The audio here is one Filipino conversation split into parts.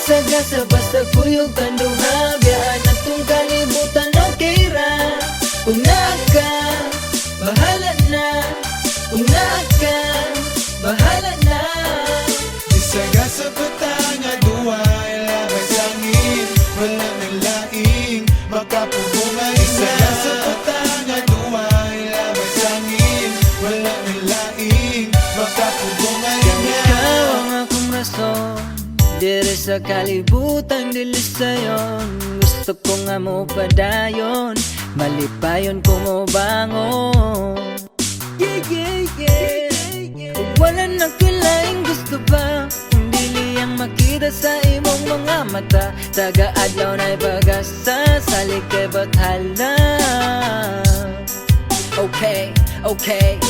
Sagasa basta kuyog tanduha, biyaan atong kalibutan okay ra. Kung naka, bahala na. Kung naka, bahala na. Sagasa patanga duwa, ilabay sangin, wala nang laing makapubungay na. Sagasa patanga duwa, ilabay sangin, wala nang laing makapubungay na. Ikaw ang akong rason, diri sa kalibutan dili sayon. Gusto ko nga mo padayon, malipayon ko mo bangon. Yeah, yeah, yeah. Kung wala na kilaing gusto pa, kung dili ang makita sa imong mga mata, taga-adlaw na'y pag-asa, salik kay bathala. Okay, okay,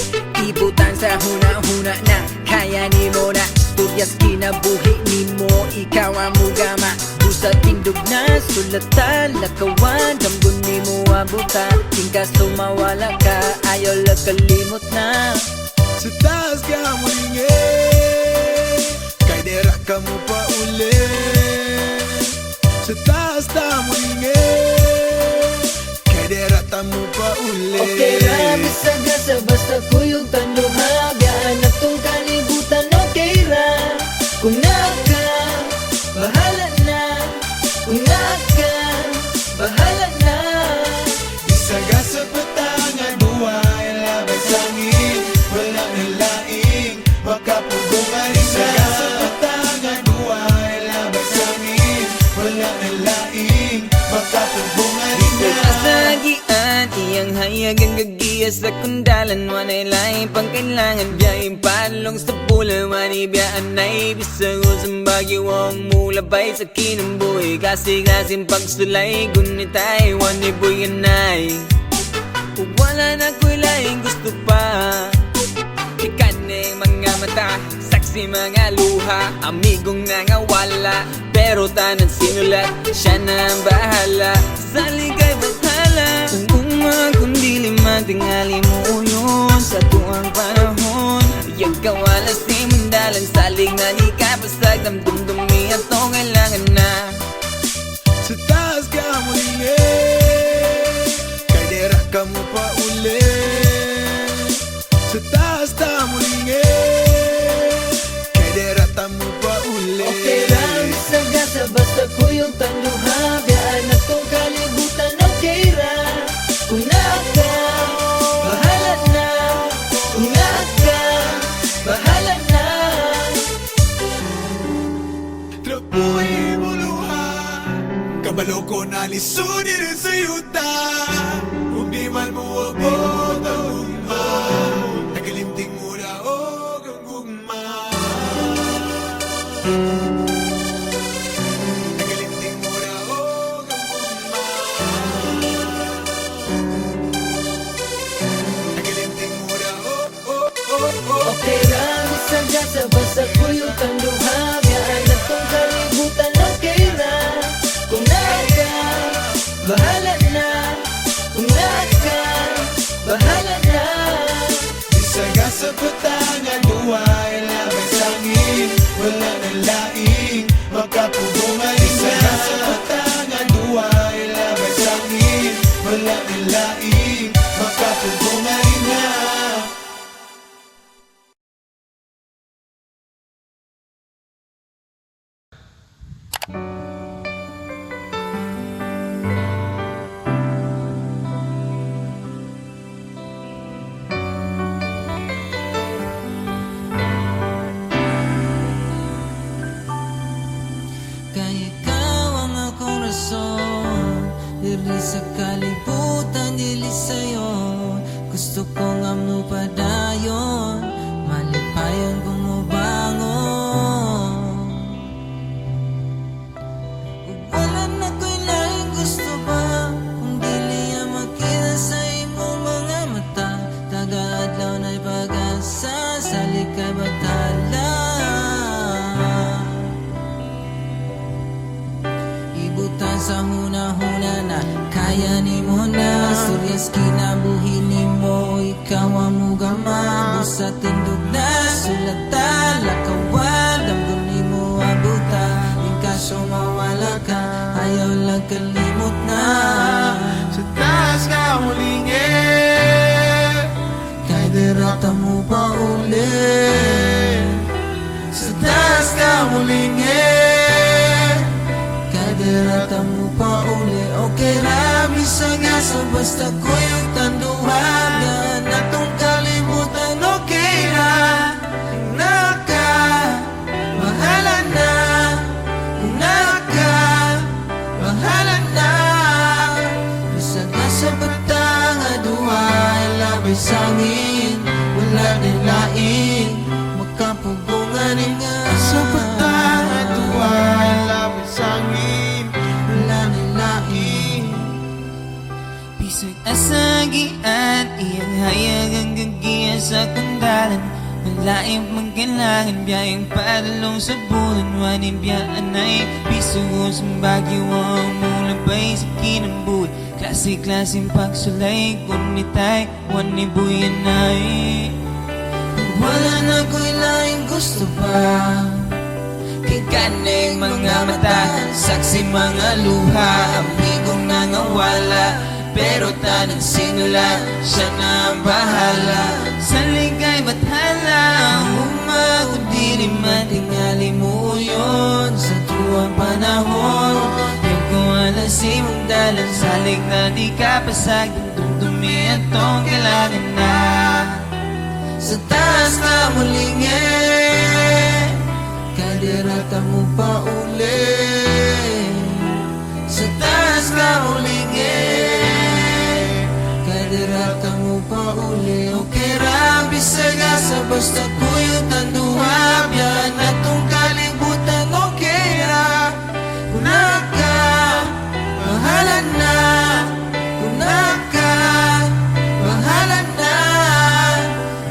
ibutan sa huna-huna na, kaya ni mo na. Turyas kinabuhi ni mo, ikaw ang mugama. Busa tindog na, sulatan, lakawan, damgon ni mo abuta. Tingkas tumawala ka, ayaw lakalimot na. Sa taas ka mo ingin, kay dera ka mo pa uli. Sa taas ta mo ingin, kay dera ta mo pa uli. Okay ra, bisagasa basta kuyog tanduha, biyaan atong kalibutan okay ra. Kung naka, bahala na. Kung naka, bahala na. Sagasa patanga duwa, ilabay sangin, wala nang laing makapugungay na. Sagasa patanga duwa, ilabay sangin, wala nang laing makapugungay na. Kasagian, iyang hayag ang gagiya sa kundalan, wanay laing pangkailangan, biyayang palong sa pula, wanay biyaan na ibisang usang bagiwang mulabay sa kinambuhi. Kasi-kasing pagsulay, gunitay, wanay buyanay. Kung wala na ko'y laing gusto pa, ikaning mga mata, saksi mga luha, amigong nangawala, pero tanan sinulat, siya na ang bahala. Saligay bathala, kung kundili matingali mo yun sa tuwang panahon. Yung kawala si mundalan, salig na di ka pasag, damdumdumi at to kailangan na. Sa taas ka mo ingin, kay dera ka mo pa uli. Sa taas ta mo ingin, kay dera ta mo pa uli. Okay lang, sagasa basta kuyog tanduha, biyaan atong kalibutan okay ra. Kung naka, bahala na. Kung naka, bahala na. Trapuhi mo luha, kabalo ko na lisuni rin sa yuta. Kung di man mo abot ang ugma, nagalimting mo na o ang ugma. Nagalimting mo na o ang ugma. Nagalimting mo na o. Okay lang, sagasa basta kuyog tanduha, biyaan atong kalibutan okay ra. Kung naka, bahala na. Kung naka, bahala na. Sagasa patanga duwa, ilabay sangin, wala nang laing makapugungay na. Sagasa patanga duwa, ilabay sangin, wala nang laing makapugungay na. Kaya ikaw ang akong rason, diri sa kalibutan, dili sa'yo. Gusto ko nga mo padayon, malipayon ko mo bangon. Kung wala na ko'y laing gusto pa, kung dili ang makita sa imong mga mata, taga-adlaw na'y pag-asa, salik kay bathala. Ibutan sa huna-huna na, kaya ni mo na. Suryas kinabuhi ni mo, ikaw ang mugama. Busa tindog na, sulatan, lakawan, damgon ni mo abuta. Ingkas puso mawala ka, ayaw lang kalimot na. Sa taas ka muling Kay derata mo pa uli. Sa taas ka muling Kay derata mo pa uli. Okay ra bisag asa basta ko yung tanduhagan. Atong kalimutan okay ra. Naka mahala na. Naka mahala na. Bisag asa batang aduay labay sangin. Wala din lain makapugungan nga. Sa patang at tuwal labay sangin. Wala din lain. Bisag asagian, iyang hayag ang gagiya sa kundalan. Malaing magkailangan, biyayang padalong sa bulan. Wanin biyaan ay pisugo sa bagyo ang mulabay sa kinambuhay. Klase-klaseng pagsulay, kunitay, wanibuyan ay. Wala na ko'y laing gusto pa. Kay kaneng mga mata, saksi mga luha, amigong nangawala. Pero tanang sinula, siya na ang bahala. Sa ligay bathala, umagod di rin matingali mo yun. Sa tuwang panahon, yung kung alasin mong dalan. Salig na di ka pasag, dumdumi at tong kailangan na. Sa taas ka muling kaderata mo pa uli. Sa taas ka muling kaderata mo pa uli. Okay ra bisag asa basta kuyot ang duhabyan. Atong kalibutan okay ra. Kunaka mahala na. Kunaka mahala na.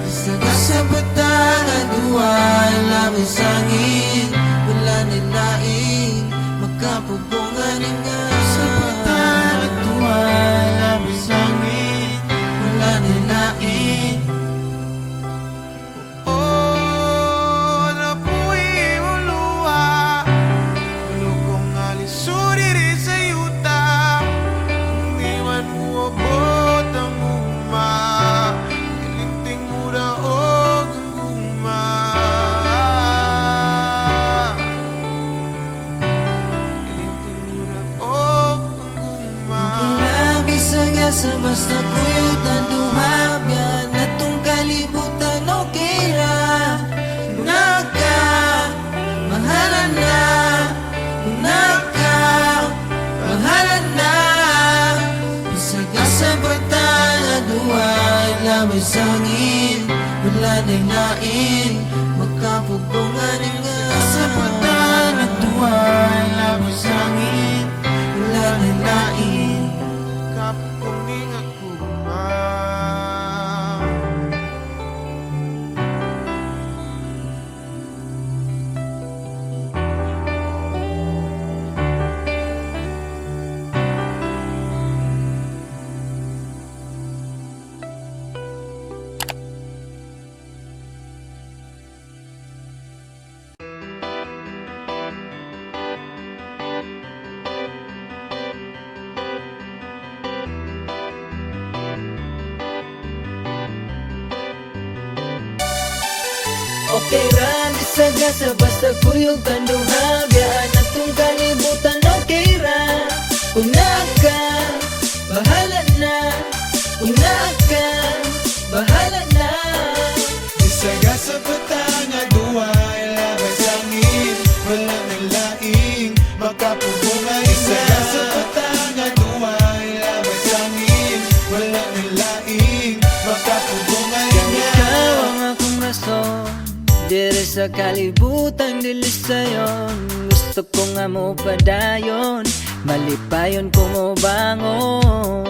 Bisag asa batang aduay labay sangin. Wala nilaing makapugungan nga. Sa patang at tuwal labay sangin. Wala nilaing. Oh, napuwi mo luha. Malukong alisuri rin sa yuta. Kung iwan mo abot ang uma. Ilinting mo daog ang guma. Ilinting mo daog ang guma. Grabe sa basta kuyot ang duhabyan. Atong kalibutan okay ra. Naka mahala na. Naka mahala na. Bisag asa batang aduay labay sangin. Wala din lain makapugungan nga. Sa patang at tuwal labay sangin. Wala din lain. Kapuning ako Okay ra, bisag asa basta kuyog ang duhabyan. Atong kalibutan okay ra. Kung naka, bahala na. Kung naka, bahala na. Isaga sa patang aduay labay sangin. Wala nang laing makapubungan. Isaga sa patang aduay labay sangin. Wala nang laing makapubungan. Ikaw ang akong rason, dire sa kalibutan dilis sayon. Gusto ko nga mo padayon, malipayon ko mo bangon.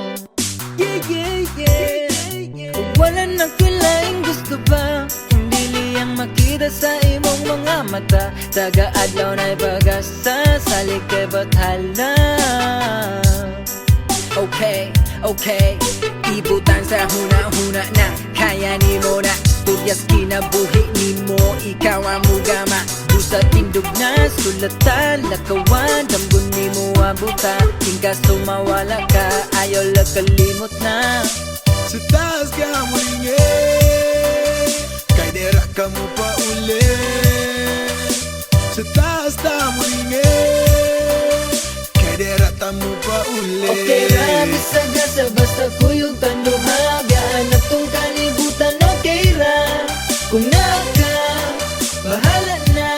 Yeah, yeah, yeah. Kung wala na kilaing gusto pa, hindi liyang makita sa imong mga mata. Taga-adlaw na'y pag-asa, salik kay bathala. Okay, okay, ibutan sa huna-huna na kaya ni mo na tudyas kinabuhi ni mo, ikaw ang mugama. Sa tindog na sulatan, lakawan Dambon ni mo abuta, tingkas tumawala ka Ayaw lang kalimot na. Sa taas ka mulingin, kay dera ka mo pa uli. Sa taas ta mulingin, kay dera ta mo pa uli. Okay ra, bisaga sa basta kuyog tanduha Biyaan na tong kalibutan, okay ra. Kung naka, bahala na.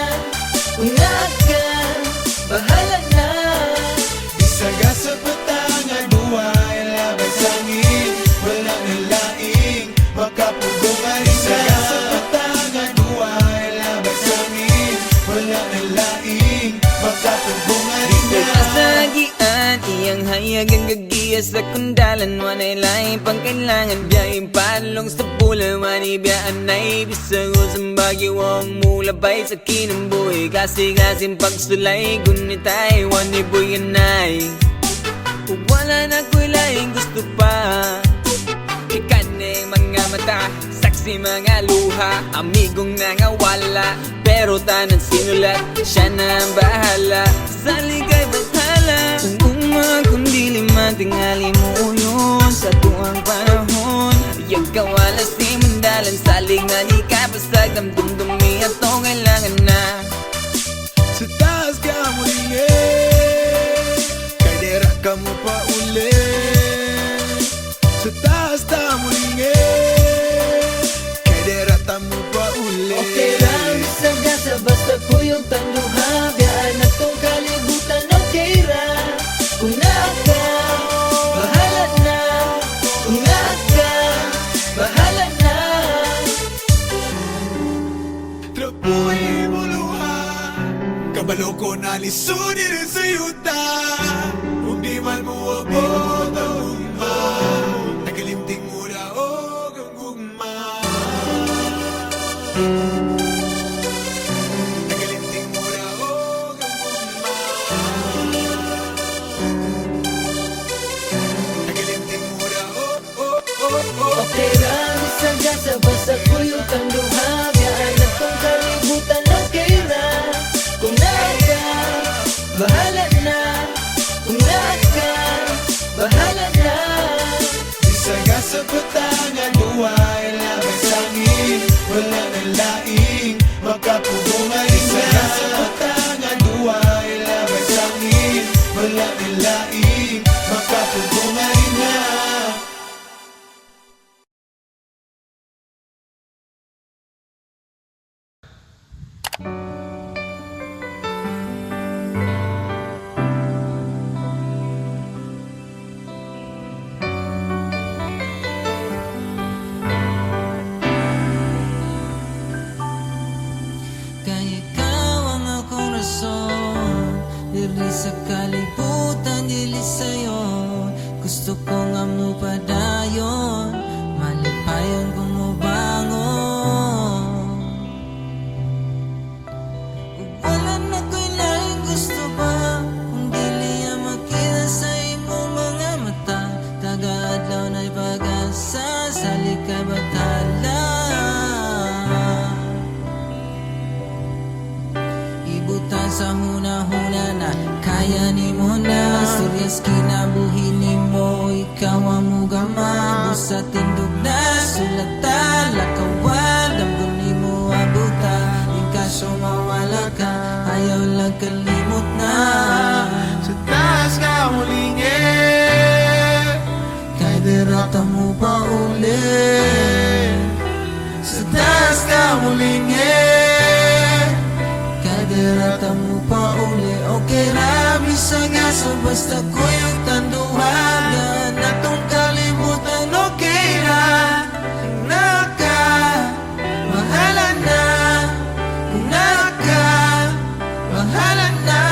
Kung naka, bahala na. Isaga sa patangan, buhay labay sangin. Wala nilaing, makapugungan. Isaga sa patangan, buhay labay sangin. Wala nilaing, makapugungan. Kasagian, iyang hayag ang gagiya sa kundalan Wanay laing pangkailangan, biyayang palong sa pula Wani biyaan na ibisang usang bagiwang mulabay sa kinambuhi Kasi-kasing pagsulay, gunitay, wani buyanay Wala na ko'y laing gusto pa Ikaning mga mata, saksi mga luha Amigong nangawala, pero tanang sinulat Siya na ang bahala, sa ligay bathala Kung kundi lima tingali mo yun Sa tuwang panahon Yang kawala si mandalan Salig na di ka pasag Damdumdumi at to kailangan na. Sa taas ka mulingin, kay dera ka mo pa uli. Sa taas ta mulingin, kay dera ta mo pa uli. Okay lang, isaga sa basta kuyog tanduha Biyaan na tong kalibutan, okay ra. Kung naka, bahala na. Kung naka, bahala na. Trapuhin mo luha, kabalo ko na lisuni rin sa yuta. Kung di man mo abot ang gugma, nagalimting mo na o ang gugma. Nagalimting mo na o ang gugma. Nagalimting mo na o. Okay lang, isaga sa basta kuyog tanduha Biyaan na tong kalibutan, okay ra. Kung naka, bahala na. Kung naka, bahala na. Isaga sa patangan, buhay labay sangin. Wala nang laing, makapugungan. Isaga sa patangan, buhay labay sangin. Wala nang laing, makapugungan na. Kaya ikaw ang akong rason Dili sa kalibutan, dili sa'yo Gusto ko nga mo padayon Malipayon ko mo bangon Wala na ko'y laing gusto pa Kung dili ang makita sa imo mga mata Taga-adlaw na'y pag-asa Sa likay batala Ibutan sa huna-huna na kaya ni mo na Suryas kinabuhi ni mo, ikaw ang mugama Sa tindog na sulatan, lakawan Dambon ni mo abuta, yung kaso mawala ka Ayaw lang kalimot na Sa taas ka mulingin, Kay derata mo pa uli sa taas ka mulingin. Kaderata mo pa uli Okay ra, bisaga sa basta kuyog tanduhagan Atong kalibutan okay ra Naka, mahala na Kung naka, mahala na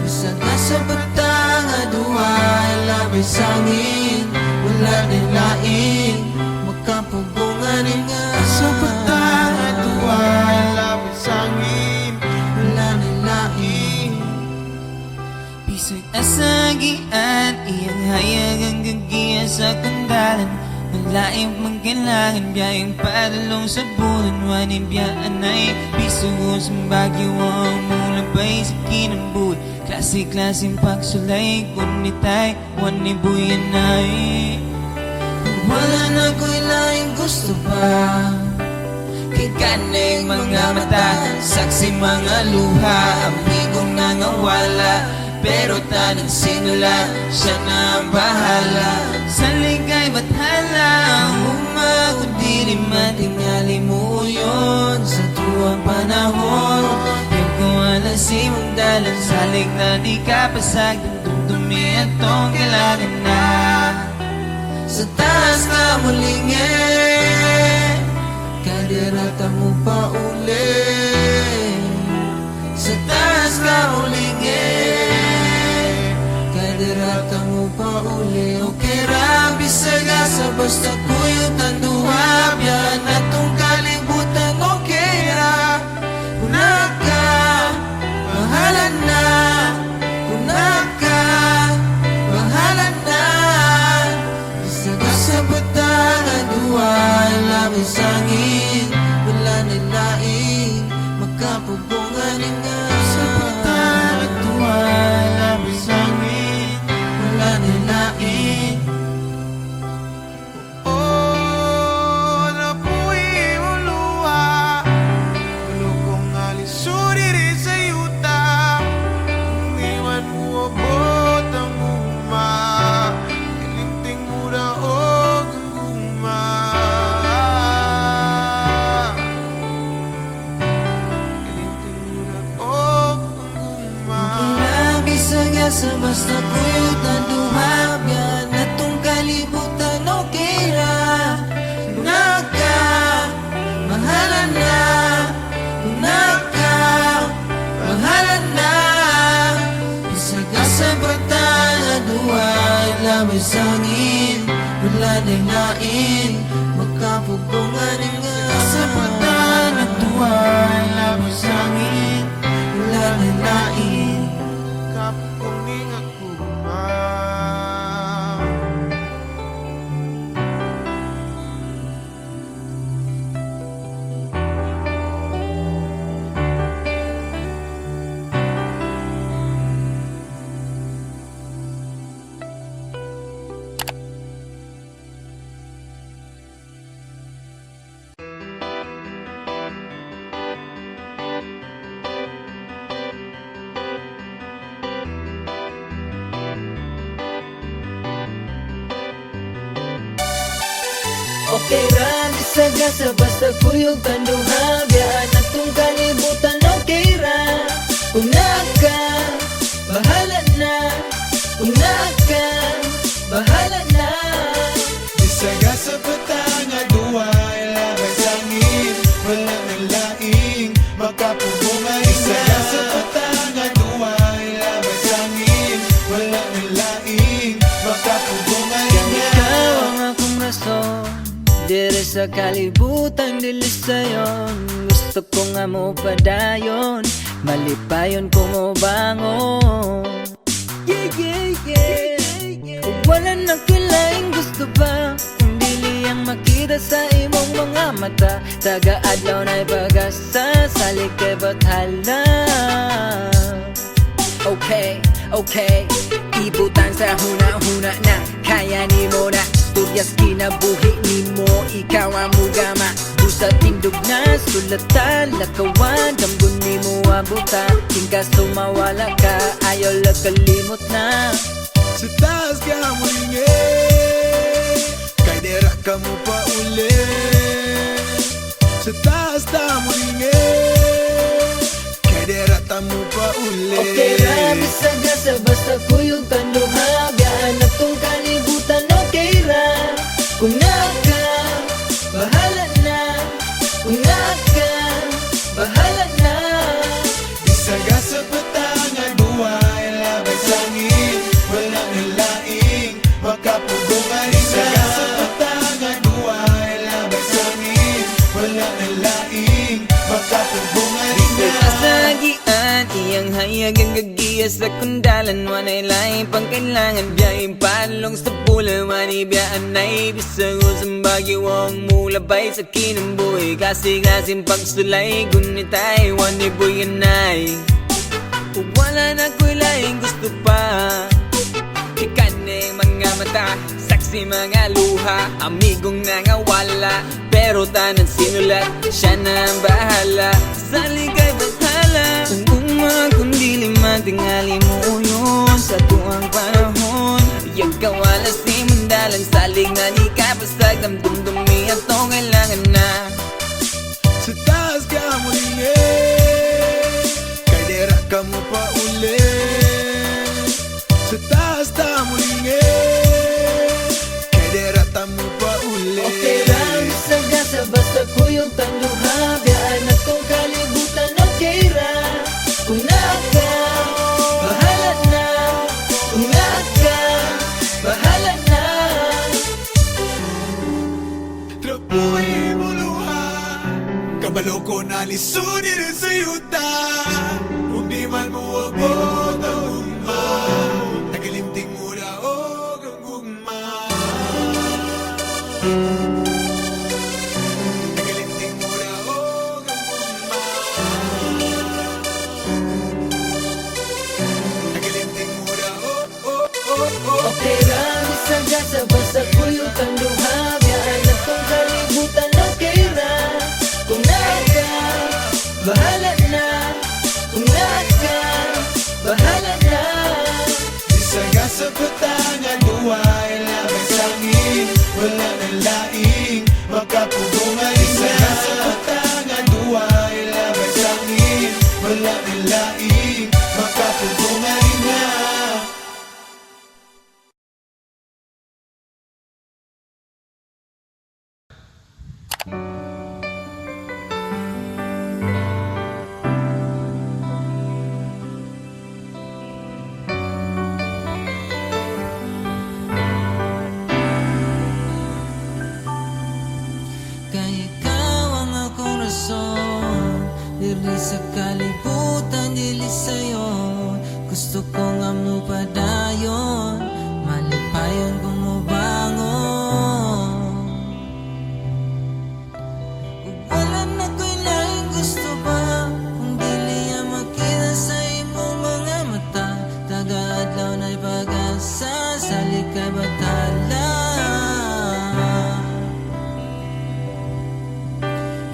Bisaga sa batang aduhay Labay sangin, wala din laing Makapugungan nga Sa patangan, tuway labay sangin. wala din laing Piso'y asagian, iyang hayag ang gagiya sa kundalan Laing magkailangan biyayang padalong sa bulan. Waning biyaan ay pisugo sa bagyo ang mulabay sa kinambuhay. Klase-klaseng pagsulay, kunitay, wanibuyan ay wala na ko'y laing gusto pa. Kay kanay mga mata, saksi mga luha, amigong nangawala, pero tanang sinula, siya na ang bahala. Sa ligay bathala, umagod di rin matingali mo yun. Sa tuwang panahon, yung kung alasin mong dalan, salig na di ka pasag, dumdumi at tong kailangan na. Sa taas ka muling kaderata mo pa uli. Sa taas ka muling kaderata mo pa uli. Okay ra, bisag sa basta kuyot ang duhabyan at tong kalibutan. Okay ra, kuna ka, mahala na. Kuna ka, mahala na. Bisag sa batang aduay, labis sangin, wala nilaing makapubungan nga. Sa batang aduay, labis sangin, wala nilaing. Oh, napuwi mo luha, malukong alisuri rin sa yuta. Kung iwan mo abot ang uma, ilinting mo daog ang guma. Ilinting mo daog ang guma. Grabe sa basta kuyot ang duhabyan at tong kalibutan. Okay ra, kuna ka, mahala na. Kuna ka, mahala na. Bisag sa batang aduay, labay sangin, wala nang lain makapubungan nga. Sa batang aduay, labay sangin, wala nang lain. Kapuning ako ma. Okay ra, bisag sa basta kuyog ang duhabyan at tong kalibutan. Okay ra, una ka, bahala na. Una ka, bahala na. Isaga sa batang aduay, labay sangin, wala nang laing makapubungan. Isaga sa batang aduay, labay sangin, wala nang laing makapubungan. Ikaw ang akong rason, dire sa kalibutan dilis sayon. Gusto ko nga mo padayon, malipayon ko mo bangon. Yeah, yeah, yeah. Wala na kilaing gusto pa, kung dili ang makita sa imong mga mata. Taga-adlaw na'y pag-asa, salig kay bathala. Okay, okay, ibutan sa huna-huna na kaya ni mo na. Turyas kinabuhi ni mo, ikaw ang mugama. Busa tindog na, sulatan, lakawan, dambun ni mo abuta. Tingkas tumawala ka, ayaw lakalimot na. Sa taas ka mulingi, kay dera ka mo pa uli. Sa taas ta mulingi, kay dera ta mo pa uli. Okay ra, bisag sa basta kuyog kang duhabyan at tong kalibutan. Okay ra, kung naka, bahala na. Kung naka, bahala na. Isaga sa batang aduay, labay sangin, wala nang laing makapubungan. Isaga sa batang aduay, labay sangin, wala nang laing makapubungan. Kasagian, iyang hayag ang gagiya Biya sa kundalan, wanay laing pangkailangan. Biyayang palong sa pula, manibiyaan na ibisang usang bagyo ang mulabay sa kinambuhay. Klase-klaseng pagsulay, gunit ay waniboy anay. Wala na ko'y laing gusto pa. Ikaning mga mata, saksi mga luha. Amigong nangawala, pero tanang sinulat, siya na ang bahala. Sa ligay bathala, kung kundi lima tingali mo yun. Sa tuwang panahon, yung kawalas ni mandalan. Salig na di ka pasag, damdumdumi at to kailangan na. Sa taas ka muling kadera ka mo pa uli. Sa taas ta muling kadera ta mo pa uli. Okay lang, isang gasa basta kuyog tanduha. Biyaan na kong kalibutan, okay ra. Kung naka, bahala na. Kung naka, bahala na. Trapuhin mo luha, kabalo ko na lisunin rin sa yuta. Kung di man mo abot ang gugma, nagalimting mo na o ang gugma. Nagalimting mo na o ang gugma. Nagalimting mo na o. Okay lang, isang gasa basta kuyog tanduha. Biyaan na kong kalibutan, okay ra. Kung naka, bahala na. Kung naka, bahala na. Isaga sa batangan, duway labay sangin. Wala nang laing, makapugungan isaga sa batangan, duway labay sangin. Wala nang laing, makapugungan na. Kaya ikaw ang akong rason. Dili sa kalibutan, dili sa'yo. Gusto ko nga mo padayon, malipayon kung mo bangon. Wala na ko'y laing gusto pa, kung dili ang makita sa imong mga mata. Taga-adlaw na'y pag-asa, sa likay batala.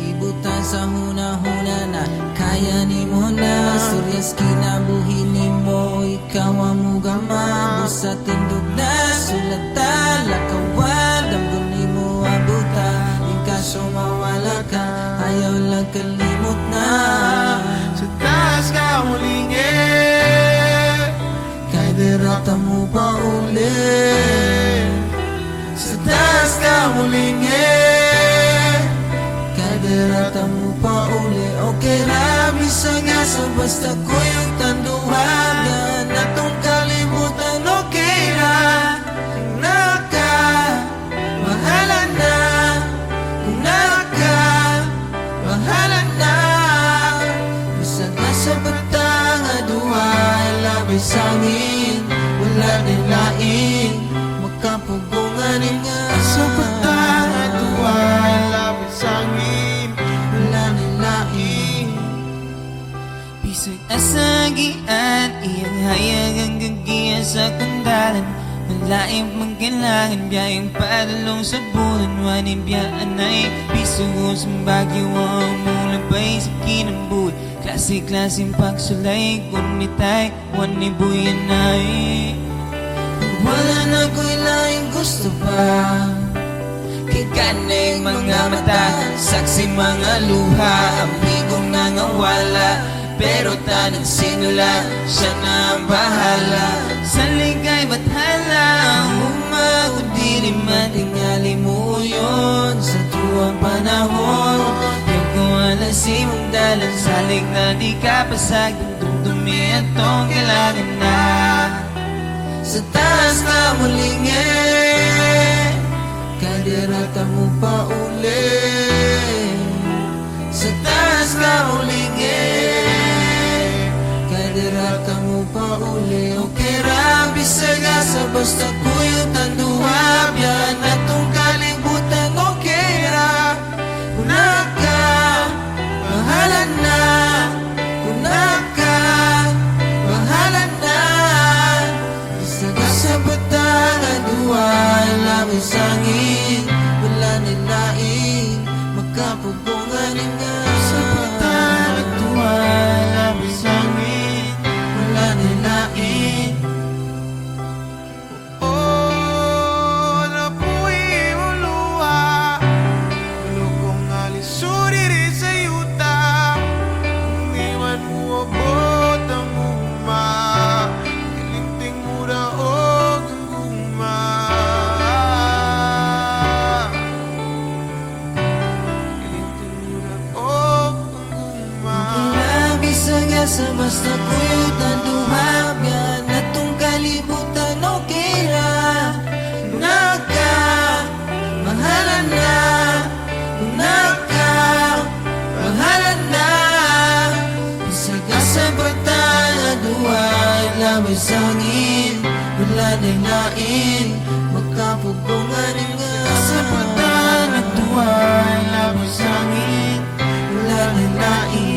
Ibutan sa huna-huna na kaya ni mo na. Suryas kinabuhi ni mo, ikaw ang mugama. Busa tindog na sulata, lakawan, damgon ni mo abuta. Yung kaso mawala ka, ayaw lang kalimot na. Sa taas ka muling Kay derata mo pa uli. sa taas ka muling Kaderata mo pa uli. Okay ra, bisang asa basta ko yung tanduhan. Na tong kalimutan, okay ra. Kung naka, bahala na. Kung naka, bahala na. Bisang asa batang aduhay, labay sangin. Wala din laing, makapugungan nga. sa batangan, duway labay sangin. Wala din laing. Bisag asagian, iyang hayag ang gagiya sa kundalan. Malaing pangkailangan, biyayang padalong sa bulan. Waning biyaan ay pisugos ang bagyo ang mulabay sa kinambuhay. Klase-klaseng pagsulay, gunit ay waniboy anay. Wala na ko'y laing gusto pa. Kaning mga mata, saksi mga luha. Amigong nangawala, pero tanang sinula, siya na ang bahala. Sa ligay bathala, kundi lima tingali mo yun. Sa tuwang panahon, yung kuwala si mong dalan. Salig na di ka pasag, dumdumi at tong kailangan na. Sa taas ka muling kaderata mo pa uli. Sa taas ka muling kaderata mo pa uli. labay sangit Wala nilaing Makapupungan nga Sa pagtan at tuwa labay sangit Wala nilaing Oh, napuwi mo luha Malukong alisuri rin sa yuta Kung iwan mo abot ang uma Ilinting mo daog ang guma Ilinting mo daog ang guma Kinabisag sa basta kuyutan Duhabyan na tong kalibutan okay ra Naka Mahalan na Naka Mahalan na Bisag sa batala Duhay labay sangin Wala na'y lain Makapupungan nga Sa pagtan at tuwa labay sangit Wala na'y lain